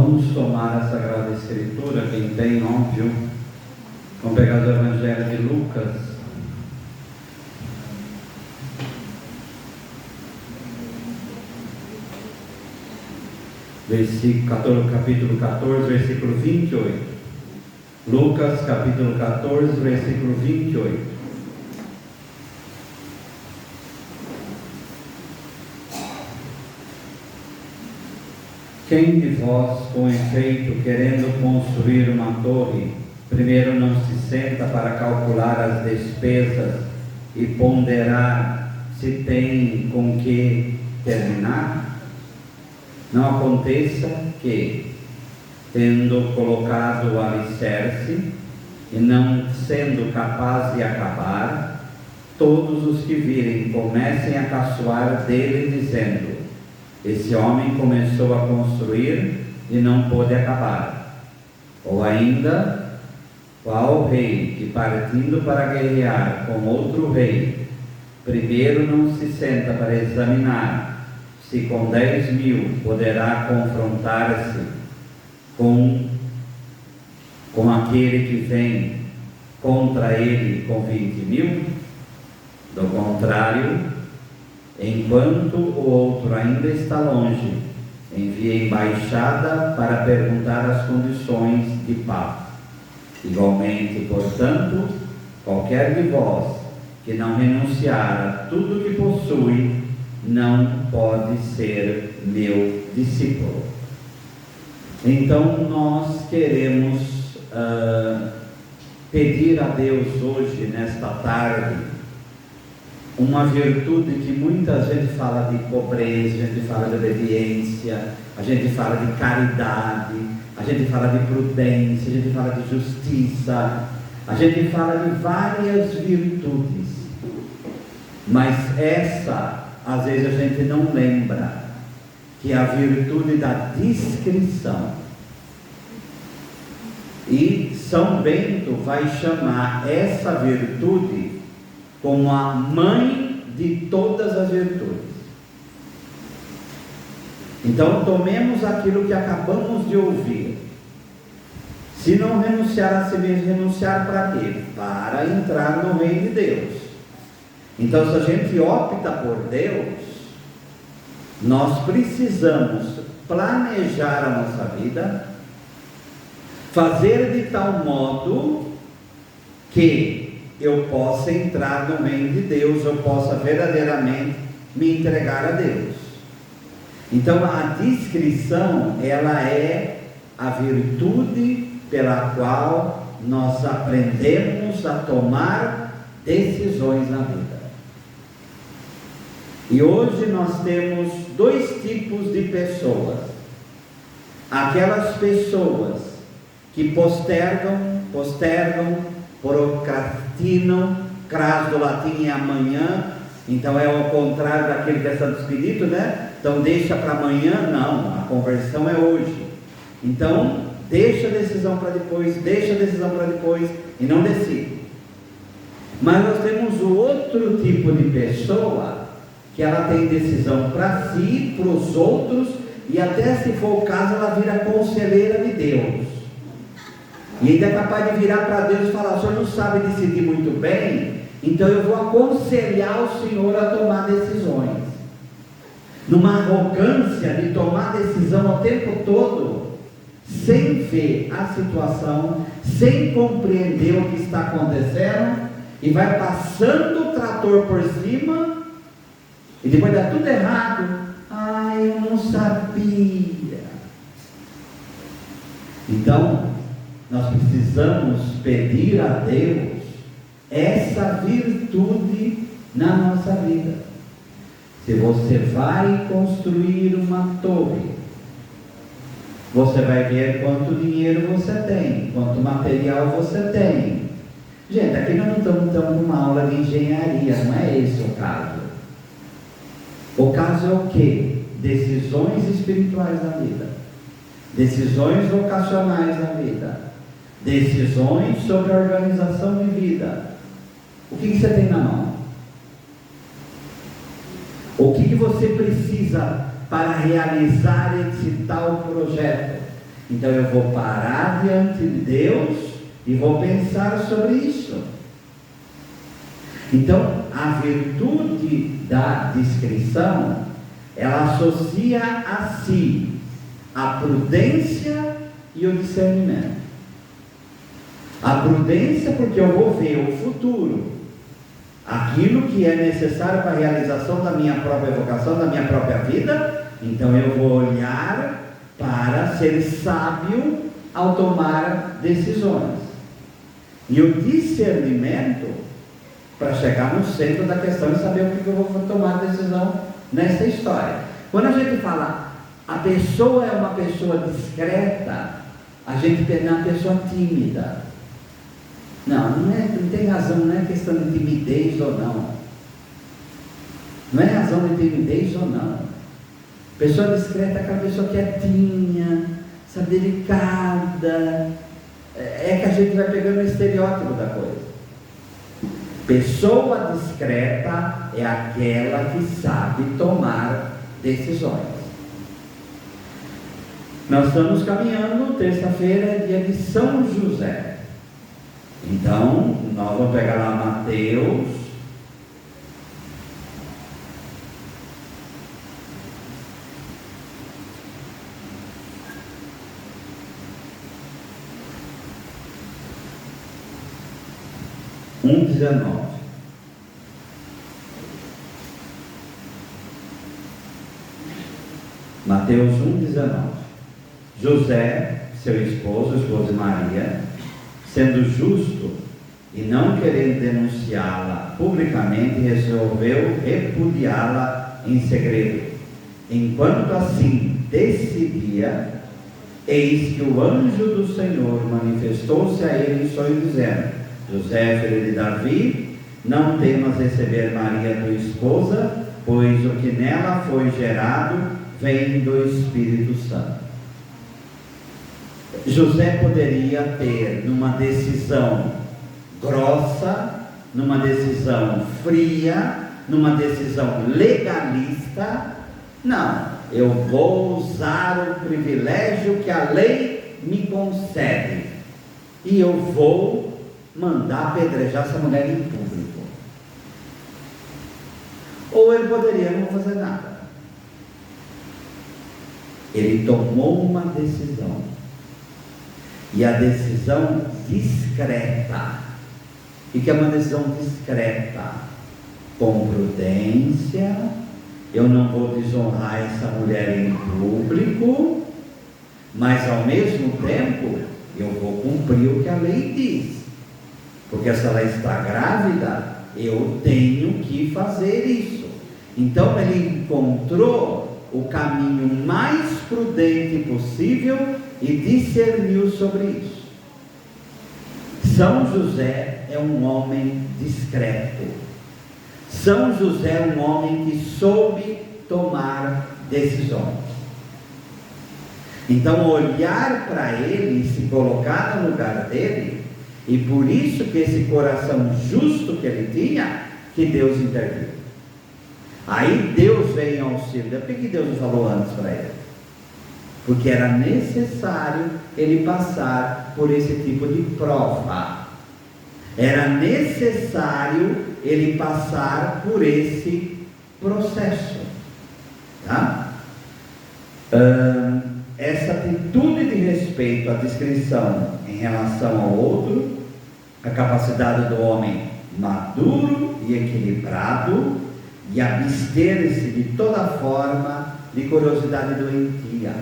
Vamos tomar a Sagrada Escritura, quem tem, óbvio. Vamos pegar o Evangelho de Lucas. Capítulo 14, versículo 28. Lucas, capítulo 14, versículo 28. Quem de vós, com efeito, querendo construir uma torre, primeiro não se senta para calcular as despesas e ponderar se tem com que terminar? Não aconteça que, tendo colocado o alicerce e não sendo capaz de acabar, todos os que virem comecem a caçoar dele, dizendo: esse homem começou a construir e não pôde acabar. Ou ainda, qual rei que, partindo para guerrear com outro rei, primeiro não se senta para examinar se com 10.000 poderá confrontar-se com aquele que vem contra ele com 20.000? Do contrário, enquanto o outro ainda está longe, envia embaixada para perguntar as condições de paz. Igualmente, portanto, qualquer de vós que não renunciar a tudo que possui, não pode ser meu discípulo. Então nós queremos pedir a Deus hoje, nesta tarde, uma virtude que muita gente fala de pobreza, a gente fala de obediência, a gente fala de caridade, a gente fala de prudência, a gente fala de justiça, a gente fala de várias virtudes, mas essa, às vezes a gente não lembra, que é a virtude da discrição. E São Bento vai chamar essa virtude como a mãe de todas as virtudes. Então tomemos aquilo que acabamos de ouvir. Se não renunciar a si mesmo, renunciar para quê? Para entrar no reino de Deus. Então, se a gente opta por Deus, nós precisamos planejar a nossa vida, fazer de tal modo que eu possa entrar no reino de Deus, eu possa verdadeiramente me entregar a Deus. Então a discrição, ela é a virtude pela qual nós aprendemos a tomar decisões na vida. E hoje nós temos dois tipos de pessoas: aquelas pessoas que postergam, procrastinam, cras do latim é amanhã, então é o contrário daquele que é Santo Espírito, né? Então deixa para amanhã. Não, a conversão é hoje. Então deixa a decisão para depois, e não decide. Mas nós temos o outro tipo de pessoa que ela tem decisão para si, para os outros, e até, se for o caso, ela vira conselheira de Deus. E ainda é capaz de virar para Deus e falar: o senhor não sabe decidir muito bem, então eu vou aconselhar o senhor a tomar decisões. Numa arrogância de tomar decisão o tempo todo, sem ver a situação, sem compreender o que está acontecendo, e vai passando o trator por cima, e depois dá tudo errado. Ai, eu não sabia. Então nós precisamos pedir a Deus essa virtude na nossa vida. Se você vai construir uma torre, você vai ver quanto dinheiro você tem, quanto material você tem. Gente, aqui nós não estamos dando uma aula de engenharia, não é esse o caso. O caso é o quê? Decisões espirituais na vida, decisões vocacionais na vida, decisões sobre a organização de vida. O que você tem na mão? O que você precisa para realizar esse tal projeto, Então eu vou parar diante de Deus e vou pensar sobre isso. Então a virtude da discrição, ela associa a si a prudência e o discernimento. A prudência porque eu vou ver o futuro, aquilo que é necessário para a realização da minha própria vocação, da minha própria vida. Então eu vou olhar para ser sábio ao tomar decisões. E o discernimento para chegar no centro da questão e saber o que eu vou tomar decisão nessa história. Quando a gente fala a pessoa é uma pessoa discreta, a gente pensa uma pessoa tímida. Não tem razão, não é questão de timidez ou não. Não é razão de timidez ou não. Pessoa discreta é aquela pessoa quietinha, sabe, delicada. É que a gente vai pegando o estereótipo da coisa. Pessoa discreta é aquela que sabe tomar decisões. Nós estamos caminhando, terça-feira é dia de São José. Então, nós vamos pegar lá Mateus, Mateus 1,19. José, seu esposo de Maria, sendo justo e não querendo denunciá-la publicamente, resolveu repudiá-la em segredo. Enquanto assim decidia, eis que o anjo do Senhor manifestou-se a ele em sonho, dizendo: José, filho de Davi, não temas receber Maria, tua esposa, pois o que nela foi gerado vem do Espírito Santo. José poderia ter, numa decisão grossa, numa decisão fria, numa decisão legalista, não, eu vou usar o privilégio que a lei me concede e eu vou mandar apedrejar essa mulher em público. Ou ele poderia não fazer nada. Ele tomou uma decisão. E a decisão discreta. E que é uma decisão discreta, com prudência. Eu não vou desonrar essa mulher em público, mas ao mesmo tempo eu vou cumprir o que a lei diz, porque se ela está grávida, eu tenho que fazer isso. Então ele encontrou o caminho mais prudente possível e discerniu sobre isso. São José é um homem discreto. São José é um homem que soube tomar decisões. Então olhar para ele e se colocar no lugar dele, e por isso que esse coração justo que ele tinha, que Deus interviu. Aí Deus veio em auxílio. Por que Deus não falou antes para ele? Porque era necessário ele passar por esse tipo de prova. Era necessário ele passar por esse processo. Tá? Essa atitude de respeito à discrição em relação ao outro, a capacidade do homem maduro e equilibrado, e abster-se de toda forma de curiosidade doentia.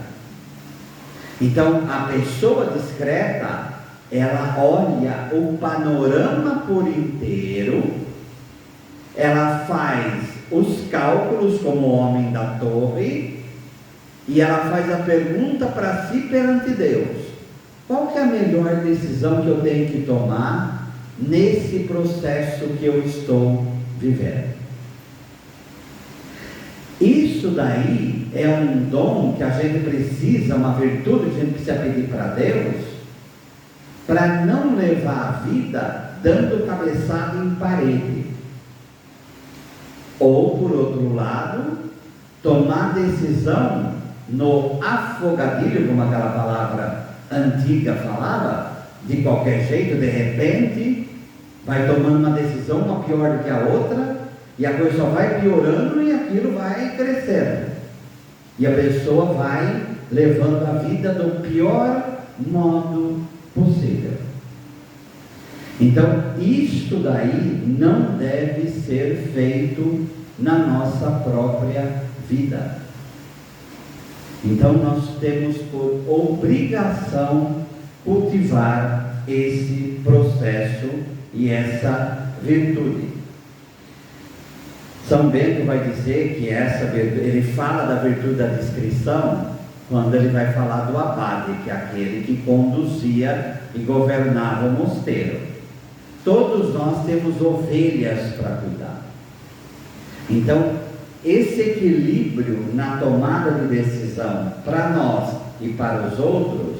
Então a pessoa discreta, ela olha o panorama por inteiro, ela faz os cálculos como homem da torre, e ela faz a pergunta para si perante Deus: qual que é a melhor decisão que eu tenho que tomar nesse processo que eu estou vivendo? Isso daí é um dom que a gente precisa, uma virtude que a gente precisa pedir para Deus, para não levar a vida dando cabeçada em parede. Ou, por outro lado, tomar decisão no afogadilho, como aquela palavra antiga falava, de qualquer jeito, de repente, vai tomando uma decisão, uma pior do que a outra, e a coisa só vai piorando e aquilo vai crescendo. E a pessoa vai levando a vida do pior modo possível. Então, isto daí não deve ser feito na nossa própria vida. Então, nós temos por obrigação cultivar esse processo e essa virtude. São Bento vai dizer que essa virtude, ele fala da virtude da discrição quando ele vai falar do abade, que é aquele que conduzia e governava o mosteiro. Todos nós temos ovelhas para cuidar. Então, esse equilíbrio na tomada de decisão para nós e para os outros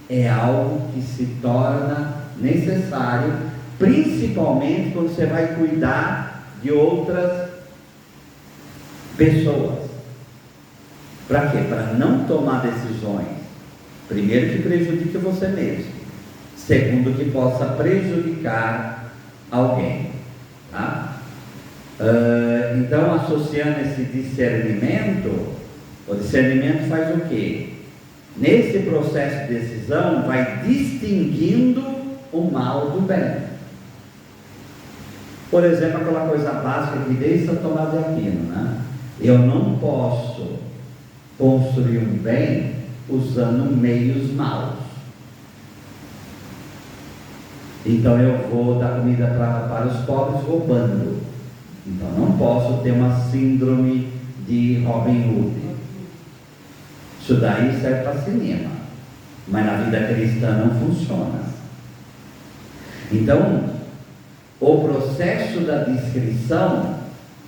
é algo que se torna necessário, principalmente quando você vai cuidar de outras pessoas. Para quê? Para não tomar decisões, primeiro, que prejudique você mesmo, segundo, que possa prejudicar alguém, tá? Então, associando esse discernimento, o discernimento faz o quê? Nesse processo de decisão, vai distinguindo o mal do bem. Por exemplo, aquela coisa básica que desde São Tomás de Aquino, né? Eu não posso construir um bem usando meios maus. Então eu vou dar comida para os pobres roubando. Então não posso ter uma síndrome de Robin Hood. Isso daí serve para cinema, mas na vida cristã não funciona. Então, o processo da discrição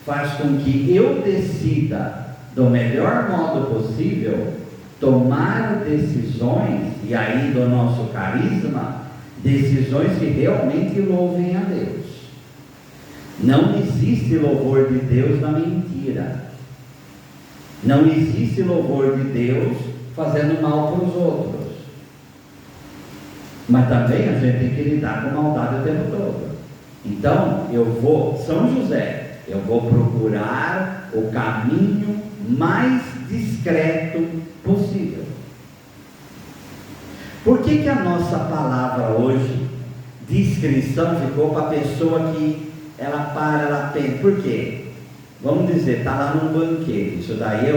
faz com que eu decida do melhor modo possível tomar decisões, e aí do nosso carisma, decisões que realmente louvem a Deus. Não existe louvor de Deus na mentira. Não existe louvor de Deus fazendo mal para os outros. Mas também a gente tem que lidar com maldade o tempo todo. Então, São José, eu vou procurar o caminho mais discreto possível. Por que a nossa palavra hoje, discrição, ficou para a pessoa que ela para, ela pensa? Por quê? Vamos dizer, está lá num banquete. Isso daí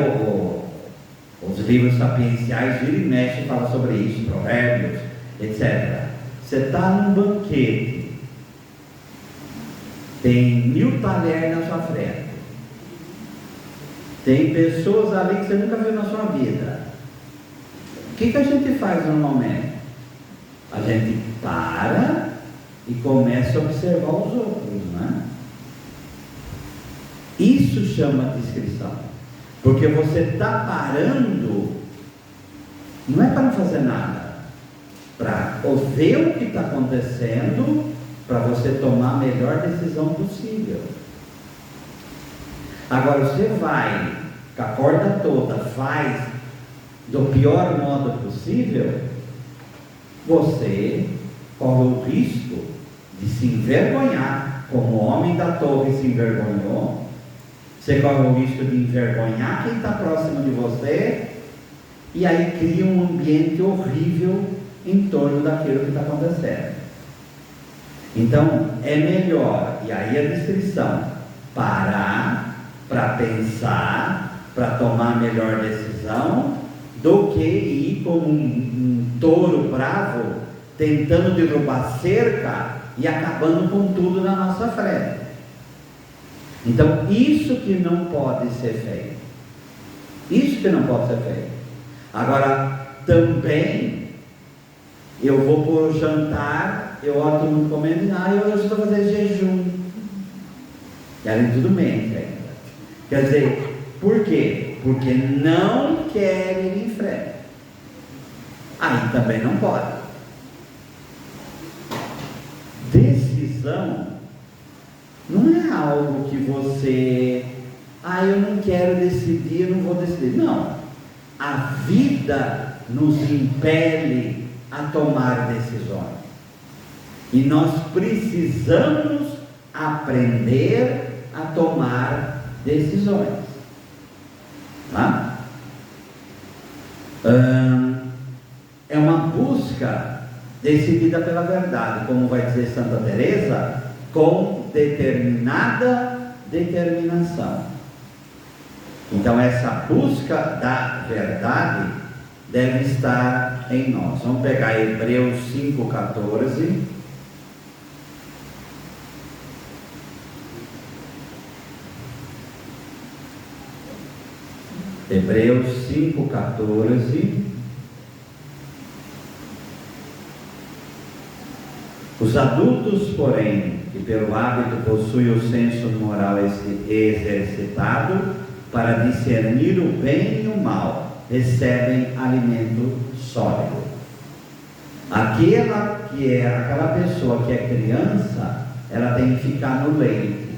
os livros sapienciais viram e mexem e falam sobre isso, provérbios, etc. Você está num banquete, tem 1000 talheres na sua frente, tem pessoas ali que você nunca viu na sua vida. O que a gente faz normalmente? A gente para e começa a observar os outros, né? Isso chama discrição, porque você está parando, não é para não fazer nada, para ver o que está acontecendo, para você tomar a melhor decisão possível. Agora, você vai com a corda toda, faz do pior modo possível, você corre o risco de se envergonhar, como o homem da torre se envergonhou. Você corre o risco de envergonhar quem está próximo de você, e aí cria um ambiente horrível em torno daquilo que está acontecendo. Então, é melhor, e aí a discrição, parar para pensar, para tomar a melhor decisão, do que ir como um touro bravo, tentando derrubar cerca e acabando com tudo na nossa frente. Então, isso que não pode ser feito. Isso que não pode ser feito. Agora, também, eu vou para o jantar, eu olho todo mundo comendo, eu hoje estou fazendo jejum. E ali tudo mente ainda. Quer dizer, por quê? Porque não quer ir em frente. Aí também não pode. Decisão não é algo que você, eu não quero decidir, eu não vou decidir. Não. A vida nos impele a tomar decisões. E nós precisamos aprender a tomar decisões. Tá? É uma busca decidida pela verdade, como vai dizer Santa Teresa, com determinada determinação. Então essa busca da verdade deve estar em nós. Vamos pegar Hebreus 5,14. Hebreus 5,14. Os adultos, porém, que pelo hábito possuem o senso moral exercitado para discernir o bem e o mal, recebem alimento sólido. Aquela pessoa que é criança, ela tem que ficar no leite.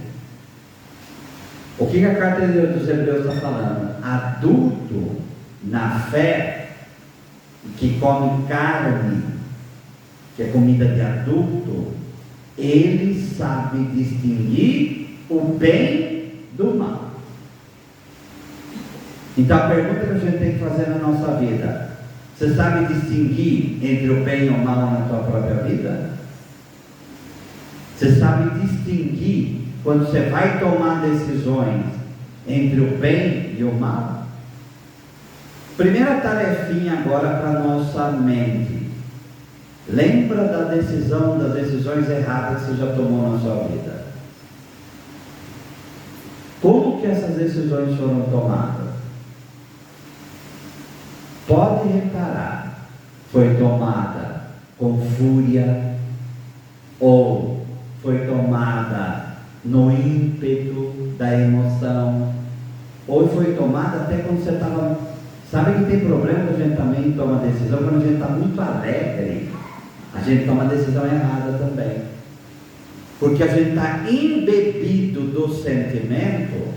O que a carta dos Hebreus está falando? Adulto na fé, que come carne, que é comida de adulto, ele sabe distinguir o bem do mal. Então a pergunta que a gente tem que fazer na nossa vida: você sabe distinguir entre o bem e o mal na tua própria vida? Você sabe distinguir, quando você vai tomar decisões, entre o bem e o mal? Primeira tarefinha agora para a nossa mente. Lembra das decisões erradas que você já tomou na sua vida. Como que essas decisões foram tomadas? Pode reparar, foi tomada com fúria, ou foi tomada no ímpeto da emoção, ou foi tomada até quando você estava... Sabe que tem problema que a gente também toma decisão quando a gente está muito alegre. A gente toma a decisão errada também, porque a gente está embebido do sentimento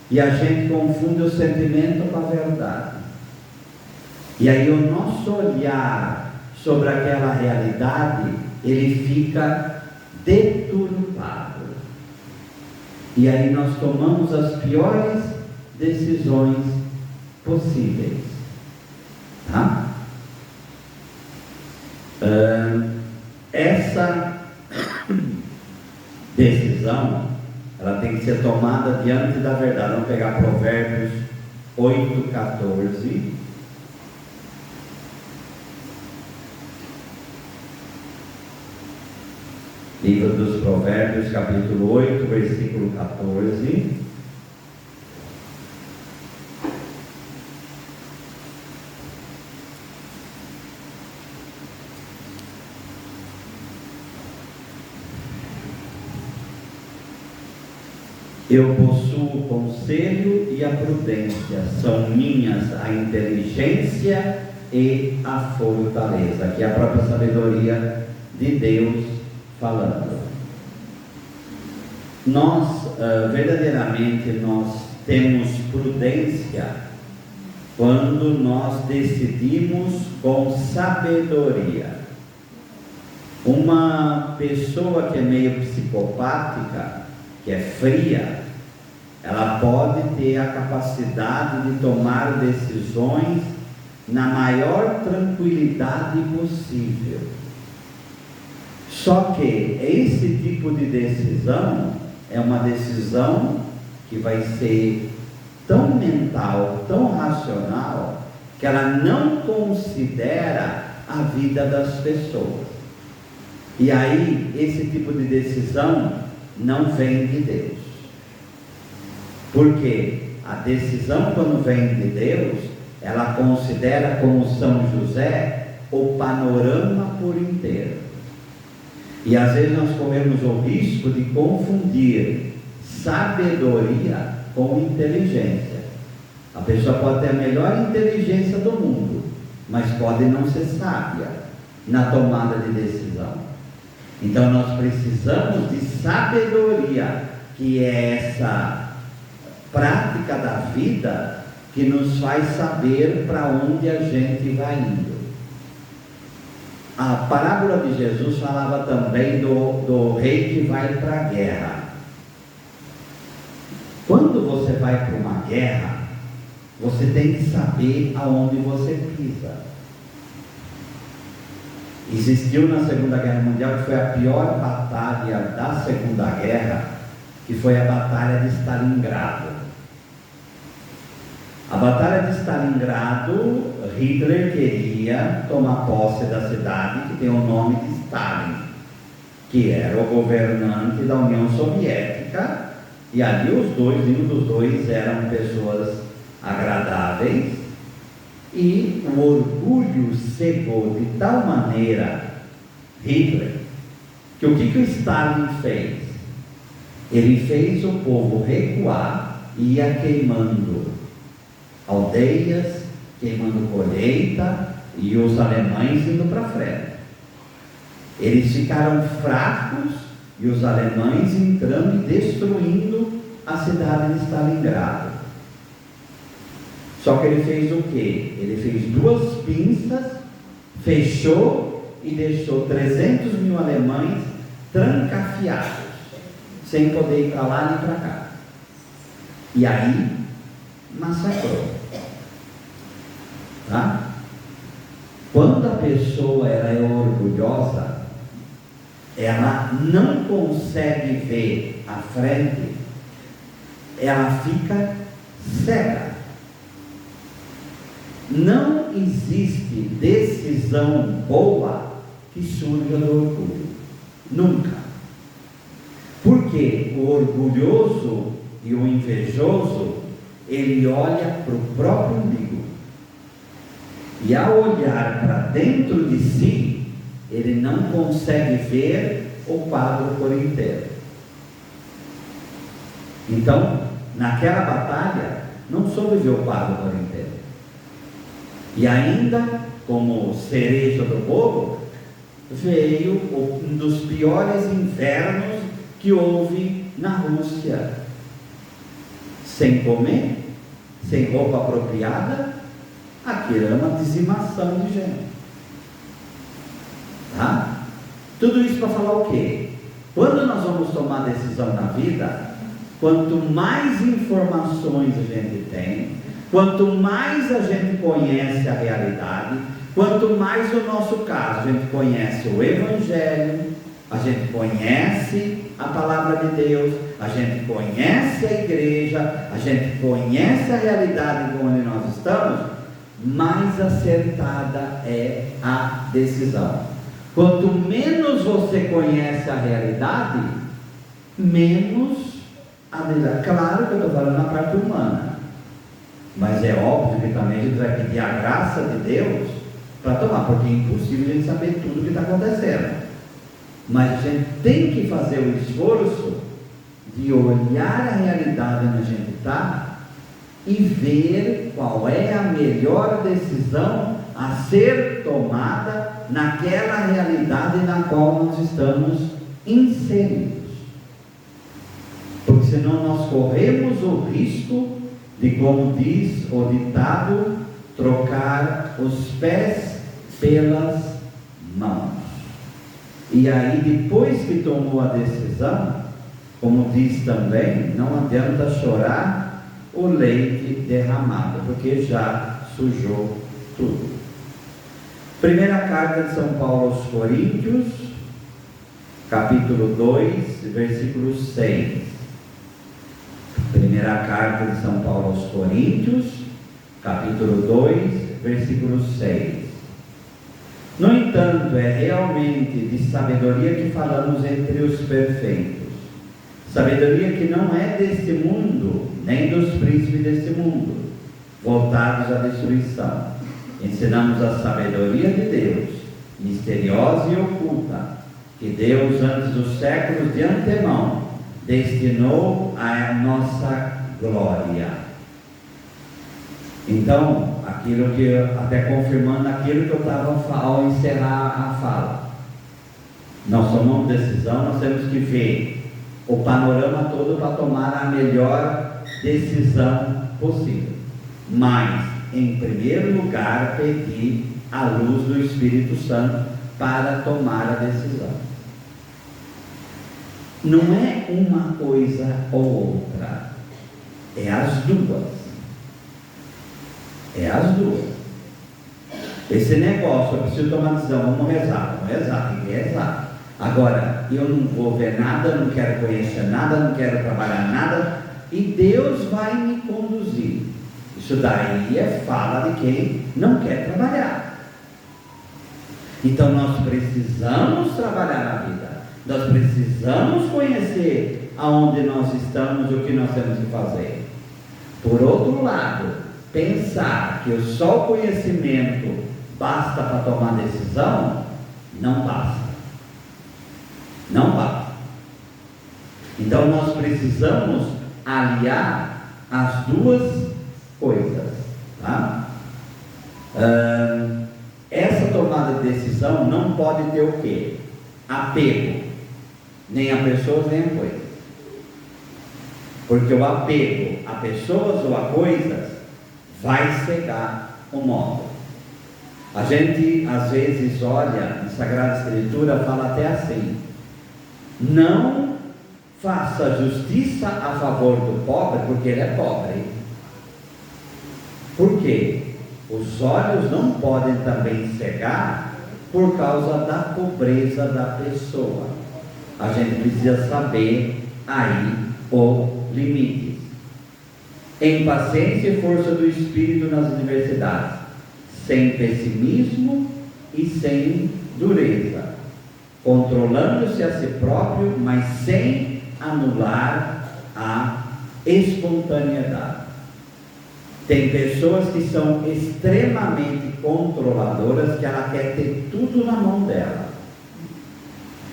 e a gente confunde o sentimento com a verdade. E aí o nosso olhar sobre aquela realidade, ele fica deturpado. E aí nós tomamos as piores decisões possíveis. Tá? Essa decisão, ela tem que ser tomada diante da verdade. Vamos pegar Provérbios 8,14. Livro dos Provérbios, capítulo 8, versículo 14. Eu possuo o conselho e a prudência, são minhas a inteligência e a fortaleza. Aqui é a própria sabedoria de Deus falando. Nós, verdadeiramente, nós temos prudência quando nós decidimos com sabedoria. Uma pessoa que é meio psicopática, que é fria, ela pode ter a capacidade de tomar decisões na maior tranquilidade possível. Só que esse tipo de decisão é uma decisão que vai ser tão mental, tão racional, que ela não considera a vida das pessoas. E aí, esse tipo de decisão não vem de Deus. Porque a decisão, quando vem de Deus, ela considera, como São José, o panorama por inteiro. E às vezes nós corremos o risco de confundir sabedoria com inteligência. A pessoa pode ter a melhor inteligência do mundo, mas pode não ser sábia na tomada de decisão. Então nós precisamos de sabedoria, que é essa prática da vida que nos faz saber para onde a gente vai indo. A parábola de Jesus falava também do rei que vai para a guerra. Quando você vai para uma guerra, você tem que saber aonde você pisa. Existiu na Segunda Guerra Mundial, que foi a pior batalha da Segunda Guerra, que foi a Batalha de Stalingrado. A Batalha de Stalingrado, Hitler queria tomar posse da cidade que tem o nome de Stalin, que era o governante da União Soviética, e ali nenhum dos dois eram pessoas agradáveis, e o orgulho cegou de tal maneira Hitler, que o que o Stalin fez? Ele fez o povo recuar e ia queimando aldeias, queimando colheita, e os alemães indo para frente. Eles ficaram fracos e os alemães entrando e destruindo a cidade de Stalingrado. Só que ele fez o quê? Ele fez 2 pinças, fechou e deixou 300 mil alemães trancafiados, sem poder ir para lá nem para cá. E aí massacrou. Tá? Quando a pessoa ela é orgulhosa, ela não consegue ver à frente, ela fica cega. Não existe decisão boa que surja do orgulho. Nunca. Porque o orgulhoso e o invejoso, ele olha para o próprio umbigo. E ao olhar para dentro de si, ele não consegue ver o quadro por inteiro. Então, naquela batalha, não soube ver o quadro por inteiro. E ainda, como cereja do bolo, veio um dos piores invernos que houve na Rússia. Sem comer, sem roupa apropriada, aquilo é uma dizimação de gente. Tá? Tudo isso para falar o quê? Quando nós vamos tomar decisão na vida, quanto mais informações a gente tem, quanto mais a gente conhece a realidade, quanto mais o nosso caso, a gente conhece o Evangelho, a gente conhece a Palavra de Deus, a gente conhece a igreja, a gente conhece a realidade onde nós estamos, mais acertada é a decisão. Quanto menos você conhece a realidade, menos a decisão. Claro que eu estou falando na parte humana, mas é óbvio que também a gente vai pedir a graça de Deus para tomar, porque é impossível a gente saber tudo o que está acontecendo. Mas a gente tem que fazer o esforço de olhar a realidade onde a gente está e ver qual é a melhor decisão a ser tomada naquela realidade na qual nós estamos inseridos. Porque senão nós corremos o risco de, como diz o ditado, trocar os pés pelas mãos. E aí, depois que tomou a decisão, como diz também, não adianta chorar o leite derramado, porque já sujou tudo. Primeira carta de São Paulo aos Coríntios, capítulo 2, versículo 6. Primeira carta de São Paulo aos Coríntios, capítulo 2, versículo 6. No entanto, é realmente de sabedoria que falamos entre os perfeitos, sabedoria que não é deste mundo, nem dos príncipes deste mundo, voltados à destruição. Ensinamos a sabedoria de Deus, misteriosa e oculta, que Deus antes dos séculos de antemão destinou à nossa glória. Então, aquilo que, até confirmando aquilo que eu estava ao encerrar a fala, nós tomamos decisão, nós temos que ver o panorama todo para tomar a melhor decisão possível, mas em primeiro lugar pedir a luz do Espírito Santo para tomar a decisão. Não é uma coisa ou outra, é as duas. É as duas. Esse negócio, eu preciso tomar decisão, vamos rezar, tem que rezar. Agora, eu não vou ver nada, não quero conhecer nada, não quero trabalhar nada, e Deus vai me conduzir. Isso daí é fala de quem não quer trabalhar. Então nós precisamos trabalhar na vida, nós precisamos conhecer aonde nós estamos e o que nós temos que fazer. Por outro lado, pensar que só o conhecimento basta para tomar decisão, não basta. Não basta. Então nós precisamos aliar as duas coisas, tá? Essa tomada de decisão não pode ter o quê? Apego, nem a pessoas nem a coisas, porque o apego a pessoas ou a coisas vai cegar o modo. A gente às vezes olha na Sagrada Escritura, fala até assim: não faça justiça a favor do pobre, porque ele é pobre. Por quê? Os olhos não podem também cegar por causa da pobreza da pessoa. A gente precisa saber aí o limite. Em paciência e força do Espírito nas universidades, sem pessimismo e sem dureza, controlando-se a si próprio, mas sem anular a espontaneidade. Tem pessoas que são extremamente controladoras, que ela quer ter tudo na mão dela.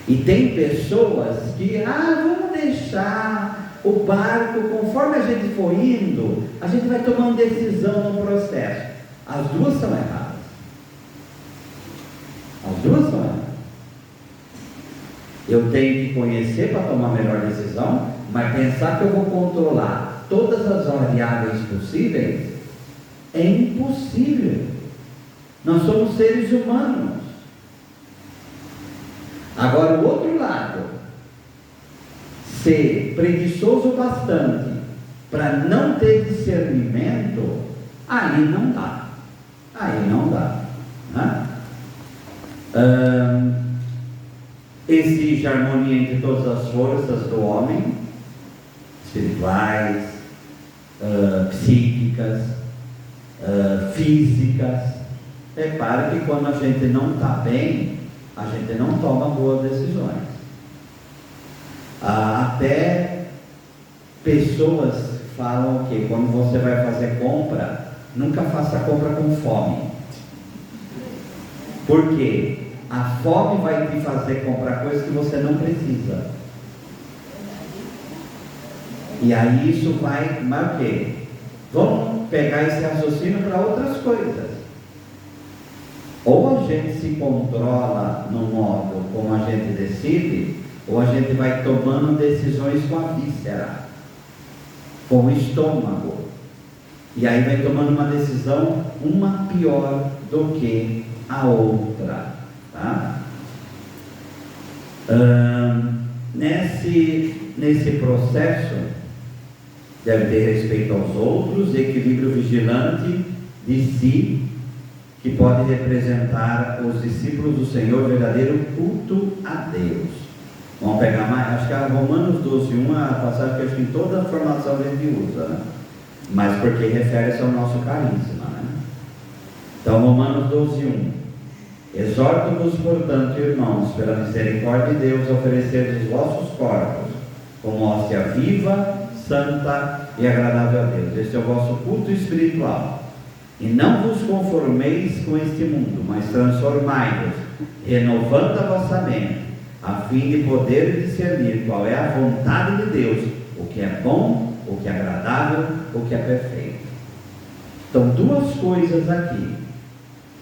E tem pessoas que, vamos deixar o barco, conforme a gente for indo, a gente vai tomando decisão no processo. As duas são erradas. As duas são erradas. Eu tenho que conhecer para tomar a melhor decisão, mas pensar que eu vou controlar todas as variáveis possíveis é impossível. Nós somos seres humanos. Agora, o outro lado, ser preguiçoso bastante para não ter discernimento, aí não dá. Aí não dá, né? Exige harmonia entre todas as forças do homem, espirituais, psíquicas, físicas. Repara que quando a gente não está bem, a gente não toma boas decisões. Até pessoas falam que quando você vai fazer compra, nunca faça compra com fome. Por quê? A fome vai te fazer comprar coisas que você não precisa. E aí isso vai o quê? Vamos pegar esse raciocínio para outras coisas. Ou a gente se controla no modo como a gente decide, ou a gente vai tomando decisões com a víscera, com o estômago. E aí vai tomando uma decisão, uma pior do que a outra, tá? Nesse processo deve ter respeito aos outros, equilíbrio vigilante de si, que pode representar os discípulos do Senhor, verdadeiro culto a Deus. Vamos pegar mais, acho que a Romanos 12:1 é a passagem que acho que em toda a formação a gente usa, né? Mas porque refere-se ao nosso carisma, né? Então, Romanos 12:1: exorto-vos, portanto, irmãos, pela misericórdia de Deus, a oferecer os vossos corpos como hóstia viva, santa e agradável a Deus. Este é o vosso culto espiritual. E não vos conformeis com este mundo, mas transformai-vos, renovando a vossa mente, a fim de poder discernir qual é a vontade de Deus, o que é bom, o que é agradável, o que é perfeito. Então, duas coisas aqui.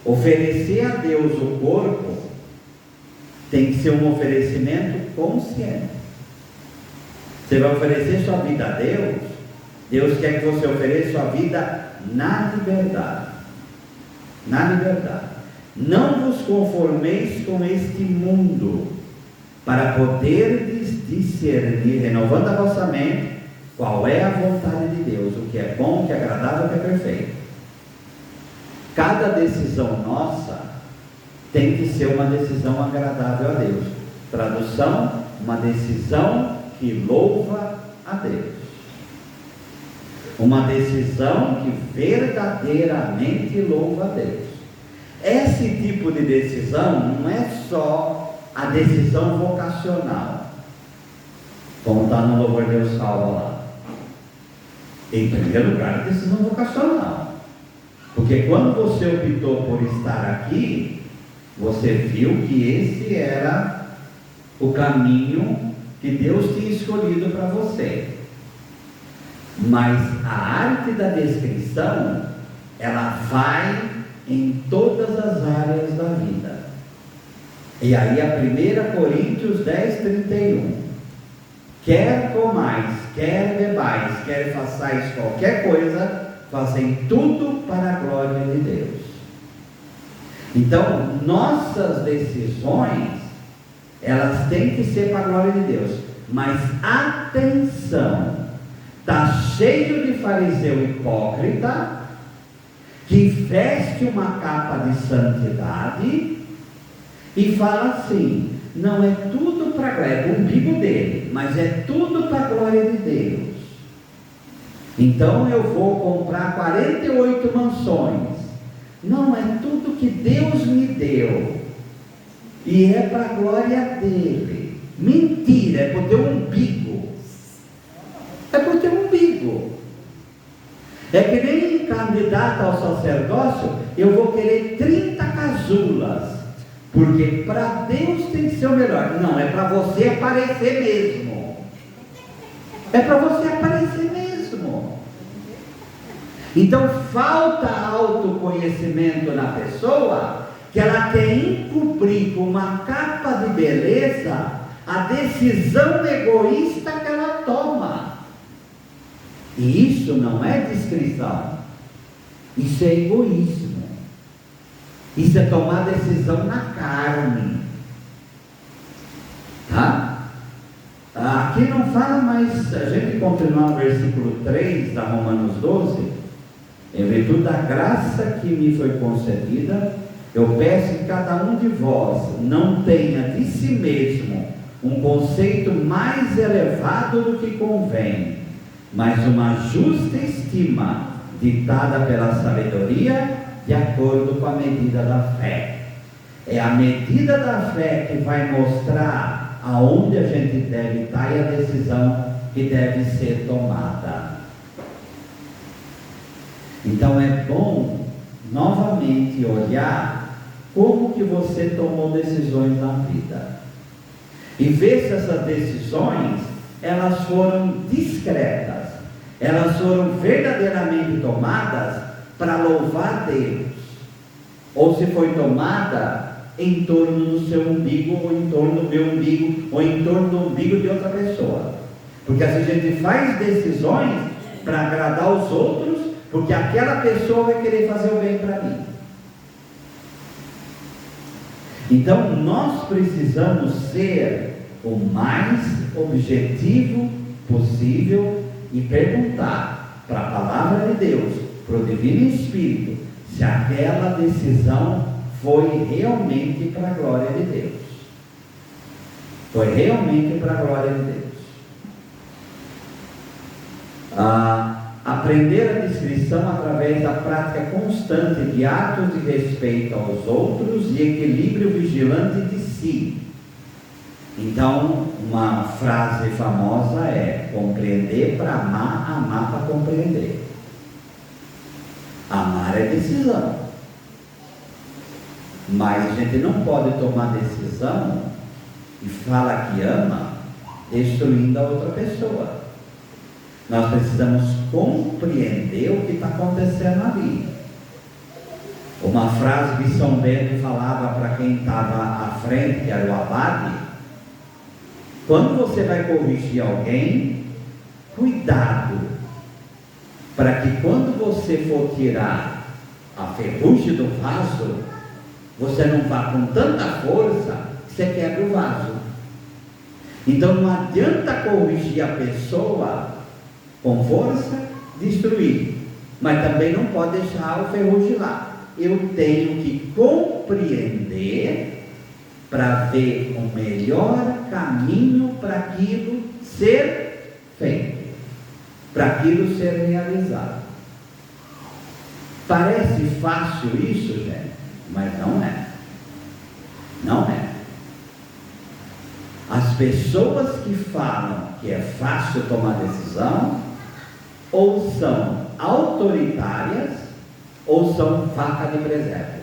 Oferecer a Deus o corpo tem que ser um oferecimento consciente. Você vai oferecer sua vida a Deus, Deus quer que você ofereça sua vida na liberdade. Na liberdade. Não vos conformeis com este mundo, para poderdes discernir, renovando a vossa mente, qual é a vontade de Deus, o que é bom, o que é agradável, o que é perfeito. Cada decisão nossa tem que ser uma decisão agradável a Deus. Tradução: uma decisão que louva a Deus. Uma decisão que verdadeiramente louva a Deus. Esse tipo de decisão não é só a decisão vocacional, como está no Louvor de Deus Salva lá. Em primeiro lugar, a decisão vocacional, porque quando você optou por estar aqui, você viu que esse era o caminho que Deus tinha escolhido para você. Mas a arte da descrição, ela vai em todas as áreas da vida. E aí a 1 Coríntios 10:31: quer comais, quer bebais, quer façais qualquer coisa, fazem tudo para a glória de Deus. Então, nossas decisões, elas têm que ser para a glória de Deus. Mas atenção, está cheio de fariseu hipócrita, que veste uma capa de santidade e fala assim: não é tudo para a glória, é o umbigo dele, mas é tudo para a glória de Deus. Então eu vou comprar 48 mansões. Não, é tudo que Deus me deu e é para a glória dele. Mentira, é para o teu umbigo. É para o teu umbigo. É que nem candidato ao sacerdócio, eu vou querer 30 casulas, porque para Deus tem que ser o melhor. Não, é para você aparecer mesmo. É para você aparecer mesmo. Então falta autoconhecimento na pessoa, que ela quer encobrir com uma capa de beleza a decisão egoísta que ela toma. E isso não é discrição, isso é egoísmo. Isso é tomar decisão na carne, tá? Aqui não fala mais. A gente continua no versículo 3 da Romanos 12: em virtude da graça que me foi concedida, eu peço que cada um de vós não tenha de si mesmo um conceito mais elevado do que convém, mas uma justa estima, ditada pela sabedoria, de acordo com a medida da fé. É a medida da fé que vai mostrar aonde a gente deve estar e a decisão que deve ser tomada. Então é bom novamente olhar como que você tomou decisões na vida e ver se essas decisões elas foram discretas, elas foram verdadeiramente tomadas para louvar Deus, ou se foi tomada em torno do seu umbigo, ou em torno do meu umbigo, ou em torno do umbigo de outra pessoa. Porque assim a gente faz decisões para agradar os outros, porque aquela pessoa vai querer fazer o bem para mim. Então nós precisamos ser o mais objetivo possível e perguntar para a palavra de Deus, para o Divino Espírito, se aquela decisão foi realmente para a glória de Deus. Foi realmente para a glória de Deus. Aprender a discrição através da prática constante de atos de respeito aos outros e equilíbrio vigilante de si. Então, uma frase famosa é: compreender para amar, amar para compreender. Amar é decisão, mas a gente não pode tomar decisão e fala que ama destruindo a outra pessoa. Nós precisamos compreender o que está acontecendo ali. Uma frase que São Bento falava para quem estava à frente, que era o abade: quando você vai corrigir alguém, cuidado, para que quando você for tirar a ferrugem do vaso, você não vá com tanta força que você quebra o vaso. Então não adianta corrigir a pessoa com força, destruir, mas também não pode deixar o ferrugem lá. Eu tenho que compreender para ver o melhor caminho para aquilo ser feito, para aquilo ser realizado. Parece fácil isso, gente, mas não é. Não é. As pessoas que falam que é fácil tomar decisão, ou são autoritárias, ou são faca de presépio.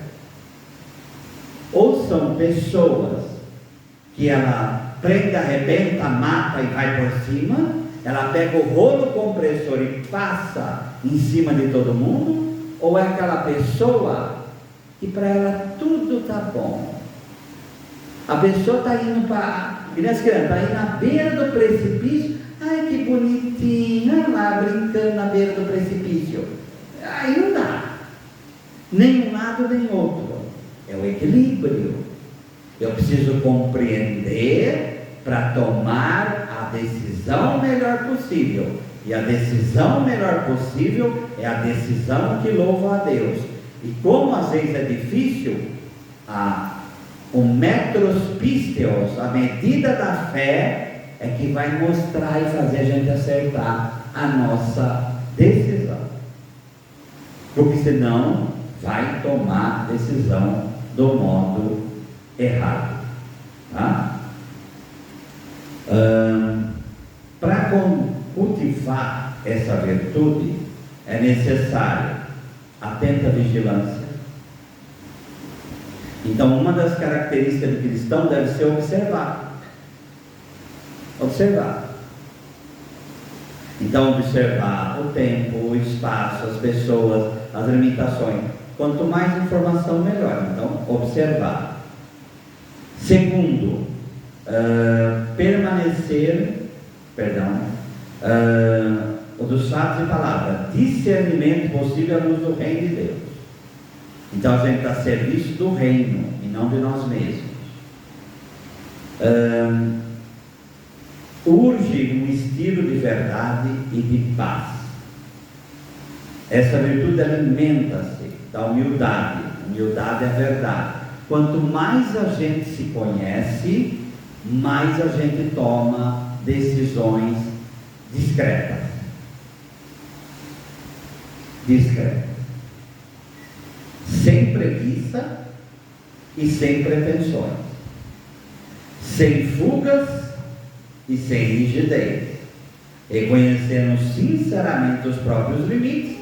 Ou são pessoas que ela prende, arrebenta, mata e vai por cima, ela pega o rolo compressor e passa em cima de todo mundo, ou é aquela pessoa que para ela tudo está bom. A pessoa está indo para, está indo na beira do precipício, ai que bonitinho, olha lá, brincando na beira do precipício. Aí não dá, nem um lado nem outro, é o equilíbrio. Eu preciso compreender para tomar a decisão melhor possível, e a decisão melhor possível é a decisão que louva a Deus. E como às vezes é difícil, o metros pisteos, a medida da fé, é que vai mostrar e fazer a gente acertar a nossa decisão, porque senão vai tomar decisão do modo errado, tá? Para cultivar essa virtude é necessário atenta vigilância. Então, uma das características do cristão deve ser observar. Observar. Então, observar o tempo, o espaço, as pessoas, as limitações. Quanto mais informação, melhor. Então, observar. Segundo, o dos fatos e palavras, discernimento possível à luz do reino de Deus. Então a gente está a serviço do reino e não de nós mesmos. Urge um estilo de verdade e de paz. Essa virtude alimenta-se da humildade. Humildade é verdade. Quanto mais a gente se conhece, mais a gente toma decisões discretas. Sem preguiça e sem pretensões, sem fugas e sem rigidez, reconhecendo sinceramente os próprios limites.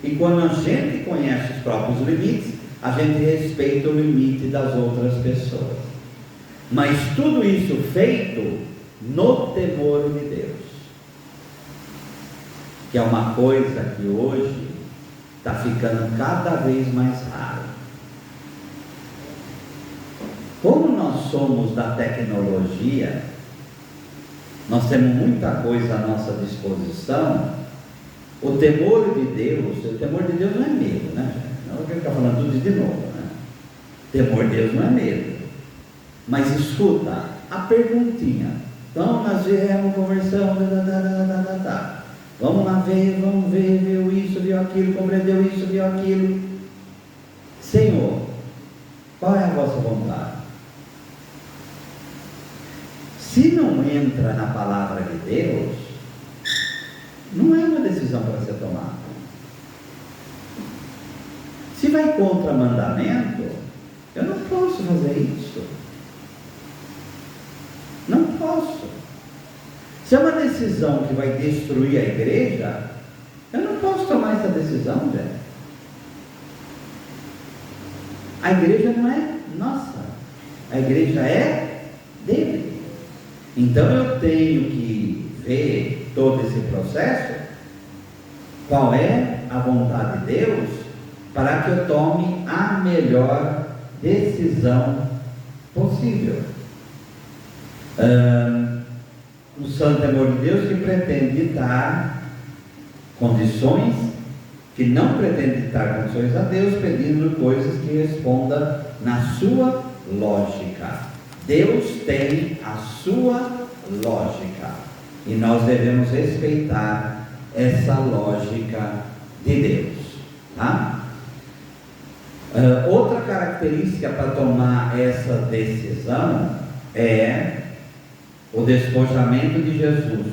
E quando a gente conhece os próprios limites, a gente respeita o limite das outras pessoas. Mas tudo isso feito no temor de Deus, que é uma coisa que hoje está ficando cada vez mais raro. Como nós somos da tecnologia, nós temos muita coisa à nossa disposição. O temor de Deus não é medo, né? Não vou ficar falando tudo isso de novo, né? Temor de Deus não é medo. Mas escuta, a perguntinha. Então nós viemos conversando, vamos lá ver, viu isso, viu aquilo, compreendeu isso, viu aquilo. Senhor, qual é a vossa vontade? Se não entra na palavra de Deus, não é uma decisão para ser tomada. Se vai contra mandamento, eu não posso fazer isso. Não posso. Se é uma decisão que vai destruir a igreja, eu não posso tomar essa decisão, velho. A igreja não é nossa, a igreja é dele. Então eu tenho que ver todo esse processo, qual é a vontade de Deus, para que eu tome a melhor decisão possível. O santo amor de Deus que pretende dar condições que não pretende dar condições a Deus, pedindo coisas que respondam na sua lógica. Deus tem a sua lógica e nós devemos respeitar essa lógica de Deus, tá? Outra característica para tomar essa decisão é o despojamento de Jesus,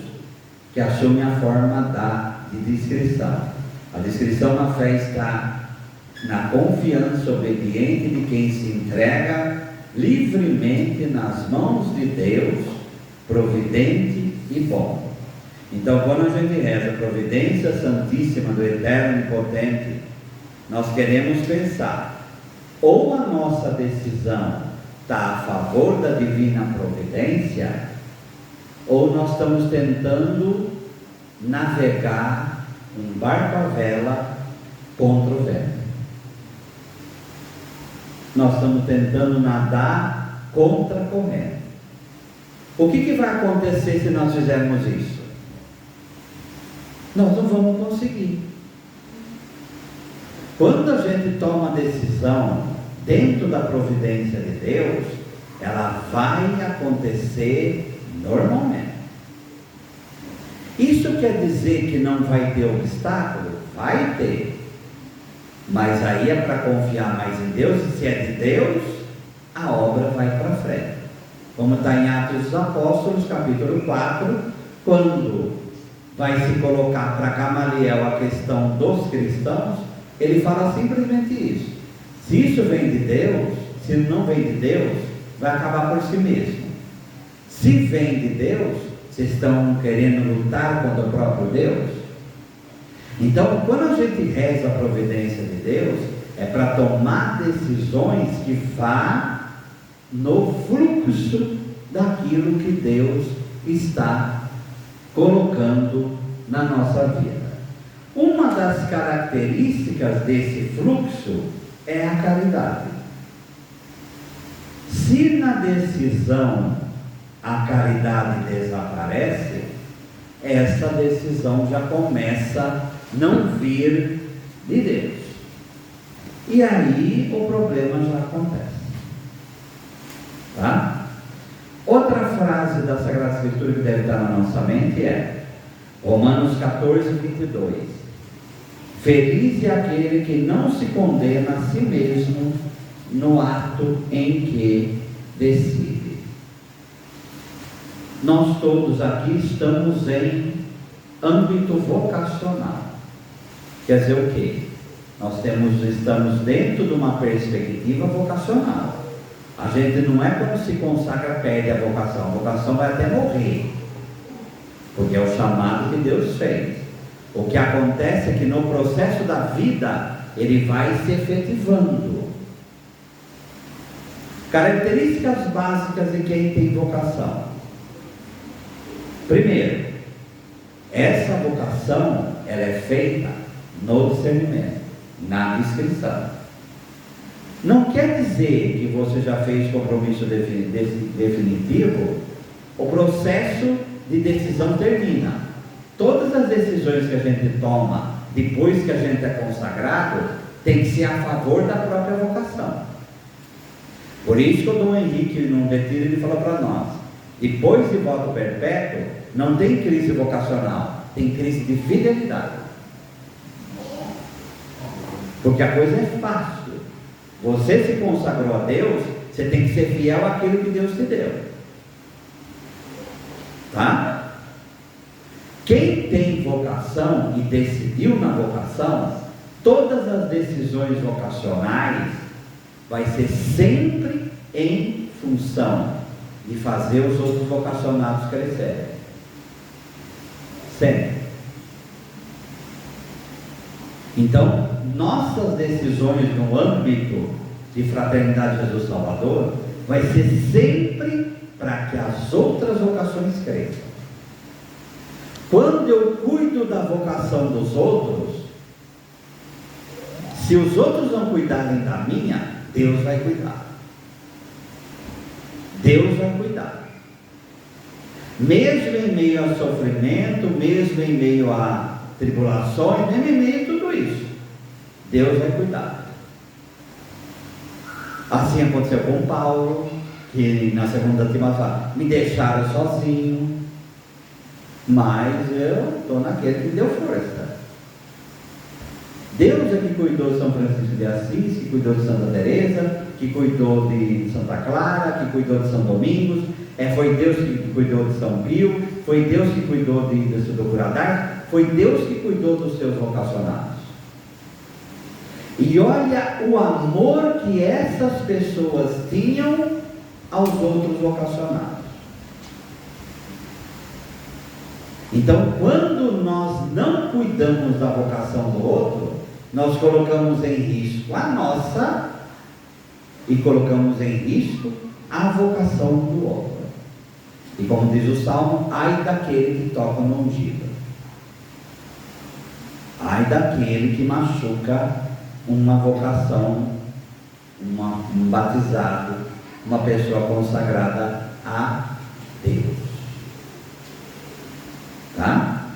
que assume a forma de discrição. A discrição na fé está na confiança obediente de quem se entrega livremente nas mãos de Deus, providente e bom. Então, quando a gente reza a providência santíssima do Eterno e Potente, nós queremos pensar, ou a nossa decisão está a favor da divina providência, ou nós estamos tentando navegar um barco à vela contra o vento. Nós estamos tentando nadar contra a corrente. O que vai acontecer se nós fizermos isso? Nós não vamos conseguir. Quando a gente toma a decisão dentro da providência de Deus, ela vai acontecer normalmente. Isso quer dizer que não vai ter obstáculo? Vai ter. Mas aí é para confiar mais em Deus, e se é de Deus, a obra vai para frente. Como está em Atos dos Apóstolos, capítulo 4, quando vai se colocar para Gamaliel a questão dos cristãos, ele fala simplesmente isso: se isso vem de Deus, se não vem de Deus, vai acabar por si mesmo. Se vem de Deus, vocês estão querendo lutar contra o próprio Deus? Então, quando a gente reza a providência de Deus, é para tomar decisões que vá no fluxo daquilo que Deus está colocando na nossa vida. Uma das características desse fluxo é a caridade. Se na decisão a caridade desaparece, essa decisão já começa a não vir de Deus. E aí o problema já acontece. Tá? Outra frase da Sagrada Escritura que deve estar na nossa mente é Romanos 14, 22. Feliz é aquele que não se condena a si mesmo no ato em que decide. Nós todos aqui estamos em âmbito vocacional. Quer dizer o quê? Nós estamos dentro de uma perspectiva vocacional. A gente não é quando se consagra perde a vocação vai até morrer, porque é o chamado que Deus fez. O que acontece é que no processo da vida ele vai se efetivando. Características básicas de quem tem vocação. Primeiro, essa vocação ela é feita no discernimento, na discrição. Não quer dizer que você já fez compromisso definitivo, o processo de decisão termina. Todas as decisões que a gente toma depois que a gente é consagrado tem que ser a favor da própria vocação. Por isso que o Dom Henrique, num retiro, ele fala para nós: depois de voto perpétuo, não tem crise vocacional, tem crise de fidelidade. Porque a coisa é fácil. Você se consagrou a Deus, você tem que ser fiel àquilo que Deus te deu. Tá? Quem tem vocação e decidiu na vocação, todas as decisões vocacionais vai ser sempre em função de fazer os outros vocacionados crescerem. Sempre. Então, nossas decisões no âmbito de Fraternidade Jesus Salvador vai ser sempre para que as outras vocações cresçam. Quando eu cuido da vocação dos outros, se os outros não cuidarem da minha, Deus vai cuidar. Deus vai cuidar. Mesmo em meio a sofrimento, mesmo em meio a tribulações, mesmo em meio a tudo isso, Deus vai cuidar. Assim aconteceu com Paulo, que na segunda Timóteo fala: me deixaram sozinho, mas eu estou naquele que me deu força. Deus é que cuidou de São Francisco de Assis, que cuidou de Santa Teresa, que cuidou de Santa Clara, que cuidou de São Domingos, foi Deus que cuidou de São Pio, foi Deus que cuidou de Teodoro d'Arco, foi Deus que cuidou dos seus vocacionados. E olha o amor que essas pessoas tinham aos outros vocacionados. Então, quando nós não cuidamos da vocação do outro, nós colocamos em risco a nossa e colocamos em risco a vocação do outro. E como diz o Salmo, ai daquele que toca no ungido, ai daquele que machuca uma vocação, um batizado, uma pessoa consagrada a Deus. Tá?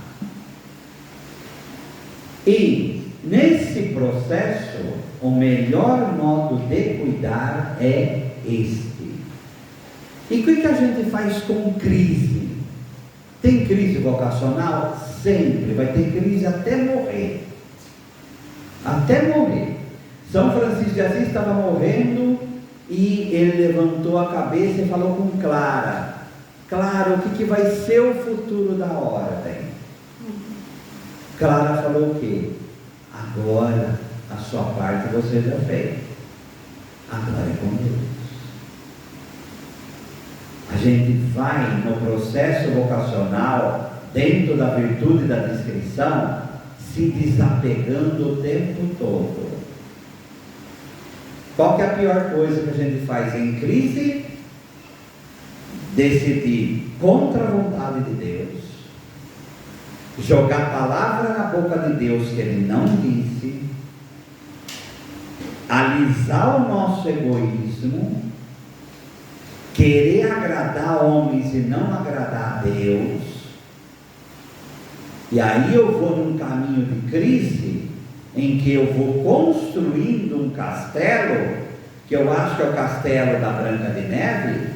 E nesse processo, o melhor modo de cuidar é este. E o que a gente faz com crise? Tem crise vocacional? Sempre, vai ter crise até morrer. Até morrer. São Francisco de Assis estava morrendo e ele levantou a cabeça e falou com Clara: Clara, o que vai ser o futuro da ordem? Clara falou o quê? Agora a sua parte você já fez, agora é com Deus. A gente vai no processo vocacional, dentro da virtude da discrição, se desapegando o tempo todo. Qual que é a pior coisa que a gente faz em crise? Decidir contra a vontade de Deus, jogar a palavra na boca de Deus que Ele não disse, alisar o nosso egoísmo, querer agradar homens e não agradar a Deus. E aí eu vou num caminho de crise, em que eu vou construindo um castelo, que eu acho que é o castelo da Branca de Neve,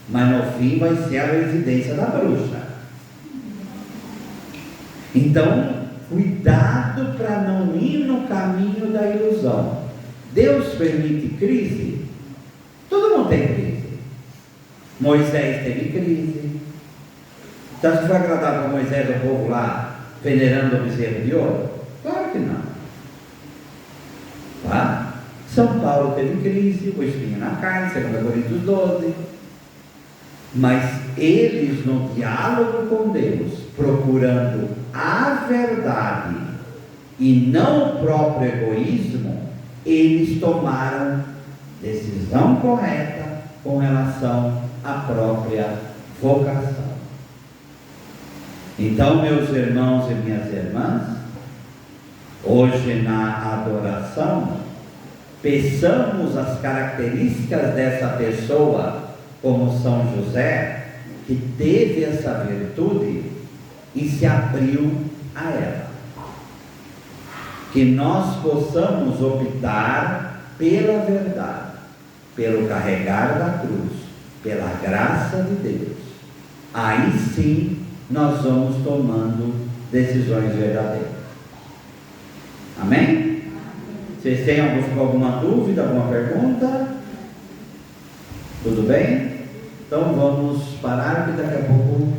mas no fim vai ser a residência da bruxa. Então, cuidado para não ir no caminho da ilusão. Deus permite crise? Todo mundo tem crise. Moisés teve crise. Você acha que foi agradável para Moisés o povo lá venerando o bezerro de ouro? Claro que não. Tá? São Paulo teve crise, o espinho na carne, 2 Coríntios 12. Mas eles, no diálogo com Deus, procurando a verdade e não o próprio egoísmo, eles tomaram decisão correta com relação à própria vocação. Então, meus irmãos e minhas irmãs, hoje na adoração, peçamos as características dessa pessoa, como São José, que teve essa virtude e se abriu a ela. Que nós possamos optar pela verdade, pelo carregar da cruz, pela graça de Deus. Aí sim nós vamos tomando decisões verdadeiras. Amém? Vocês têm alguma dúvida, alguma pergunta? Tudo bem? Então vamos parar, que daqui a pouco